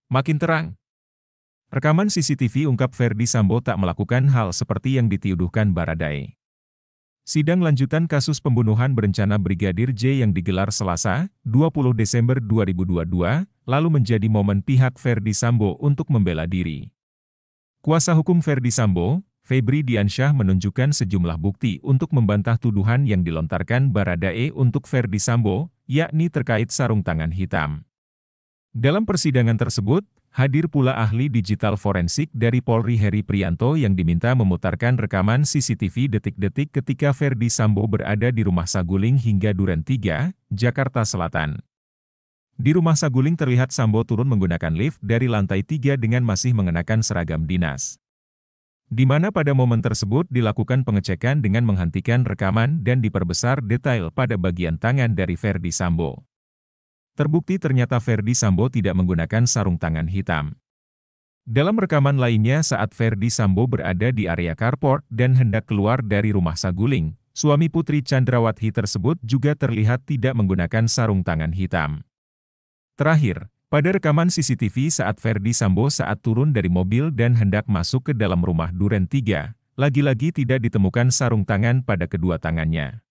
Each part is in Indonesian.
Makin terang. Rekaman CCTV ungkap Ferdy Sambo tak melakukan hal seperti yang dituduhkan Baradae. Sidang lanjutan kasus pembunuhan berencana Brigadir J yang digelar Selasa, 20 Desember 2022, lalu menjadi momen pihak Ferdy Sambo untuk membela diri. Kuasa hukum Ferdy Sambo, Febri Diansyah menunjukkan sejumlah bukti untuk membantah tuduhan yang dilontarkan Baradae untuk Ferdy Sambo, yakni terkait sarung tangan hitam. Dalam persidangan tersebut, hadir pula ahli digital forensik dari Polri Heri Prianto yang diminta memutarkan rekaman CCTV detik-detik ketika Ferdy Sambo berada di Rumah Saguling hingga Duren 3, Jakarta Selatan. Di Rumah Saguling terlihat Sambo turun menggunakan lift dari lantai 3 dengan masih mengenakan seragam dinas. Di mana pada momen tersebut dilakukan pengecekan dengan menghentikan rekaman dan diperbesar detail pada bagian tangan dari Ferdy Sambo. Terbukti ternyata Ferdy Sambo tidak menggunakan sarung tangan hitam. Dalam rekaman lainnya saat Ferdy Sambo berada di area carport dan hendak keluar dari Rumah Saguling, suami Putri Chandrawati tersebut juga terlihat tidak menggunakan sarung tangan hitam. Terakhir, pada rekaman CCTV saat Ferdy Sambo saat turun dari mobil dan hendak masuk ke dalam rumah Duren 3, lagi-lagi tidak ditemukan sarung tangan pada kedua tangannya.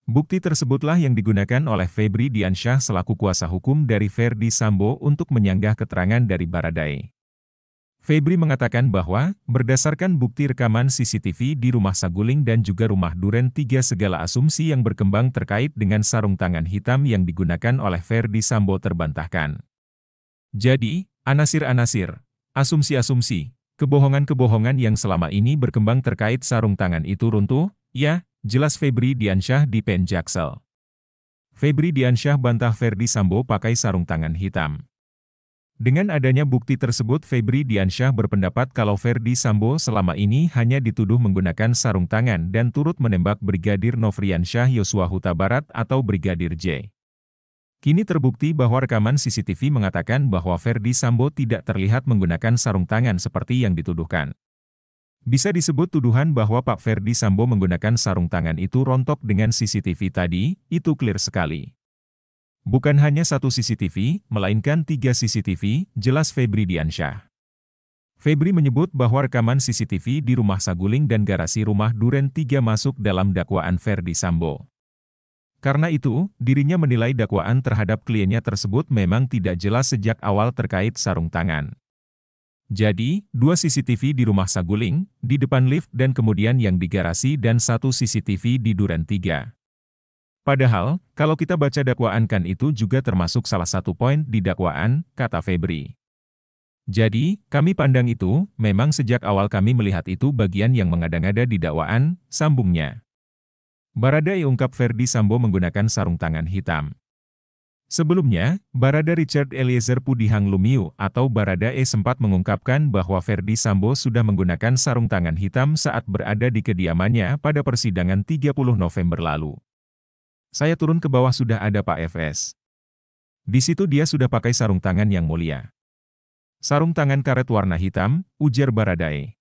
Bukti tersebutlah yang digunakan oleh Febri Diansyah selaku kuasa hukum dari Ferdy Sambo untuk menyanggah keterangan dari Baradae. Febri mengatakan bahwa, berdasarkan bukti rekaman CCTV di Rumah Saguling dan juga Rumah Duren 3 segala asumsi yang berkembang terkait dengan sarung tangan hitam yang digunakan oleh Ferdy Sambo terbantahkan. Jadi, anasir-anasir, asumsi-asumsi, kebohongan-kebohongan yang selama ini berkembang terkait sarung tangan itu runtuh, ya, jelas Febri Diansyah di Pen Jaksel. Febri Diansyah bantah Ferdy Sambo pakai sarung tangan hitam. Dengan adanya bukti tersebut Febri Diansyah berpendapat kalau Ferdy Sambo selama ini hanya dituduh menggunakan sarung tangan dan turut menembak Brigadir Nofriansyah Yosua Huta Barat atau Brigadir J. Kini terbukti bahwa rekaman CCTV mengatakan bahwa Ferdy Sambo tidak terlihat menggunakan sarung tangan seperti yang dituduhkan. Bisa disebut tuduhan bahwa Pak Ferdy Sambo menggunakan sarung tangan itu rontok dengan CCTV tadi, itu clear sekali. Bukan hanya satu CCTV, melainkan 3 CCTV, jelas Febri Diansyah. Febri menyebut bahwa rekaman CCTV di Rumah Saguling dan garasi Rumah Duren 3 masuk dalam dakwaan Ferdy Sambo. Karena itu, dirinya menilai dakwaan terhadap kliennya tersebut memang tidak jelas sejak awal terkait sarung tangan. Jadi, 2 CCTV di Rumah Saguling, di depan lift dan kemudian yang di garasi dan 1 CCTV di Duren 3. Padahal, kalau kita baca dakwaan kan itu juga termasuk salah satu poin di dakwaan, kata Febri. Jadi, kami pandang itu, memang sejak awal kami melihat itu bagian yang mengada-ngada di dakwaan, sambungnya. Baradae ungkap Ferdy Sambo menggunakan sarung tangan hitam. Sebelumnya, Barada Richard Eliezer Pudihang Lumiu atau Baradae sempat mengungkapkan bahwa Ferdy Sambo sudah menggunakan sarung tangan hitam saat berada di kediamannya pada persidangan 30 November lalu. Saya turun ke bawah sudah ada Pak FS. Di situ dia sudah pakai sarung tangan yang mulia. Sarung tangan karet warna hitam, ujar Baradae.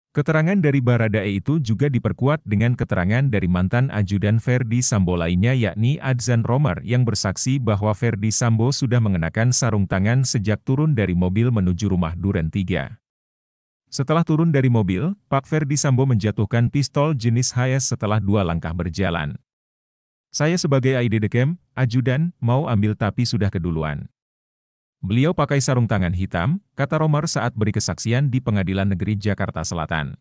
Keterangan dari Baradae itu juga diperkuat dengan keterangan dari mantan ajudan Ferdy Sambo lainnya yakni Adzan Romer yang bersaksi bahwa Ferdy Sambo sudah mengenakan sarung tangan sejak turun dari mobil menuju Rumah Duren 3. Setelah turun dari mobil, Pak Ferdy Sambo menjatuhkan pistol jenis HS setelah 2 langkah berjalan. Saya sebagai AID-Dekem, ajudan, mau ambil tapi sudah keduluan. Beliau pakai sarung tangan hitam, kata Romer saat beri kesaksian di Pengadilan Negeri Jakarta Selatan.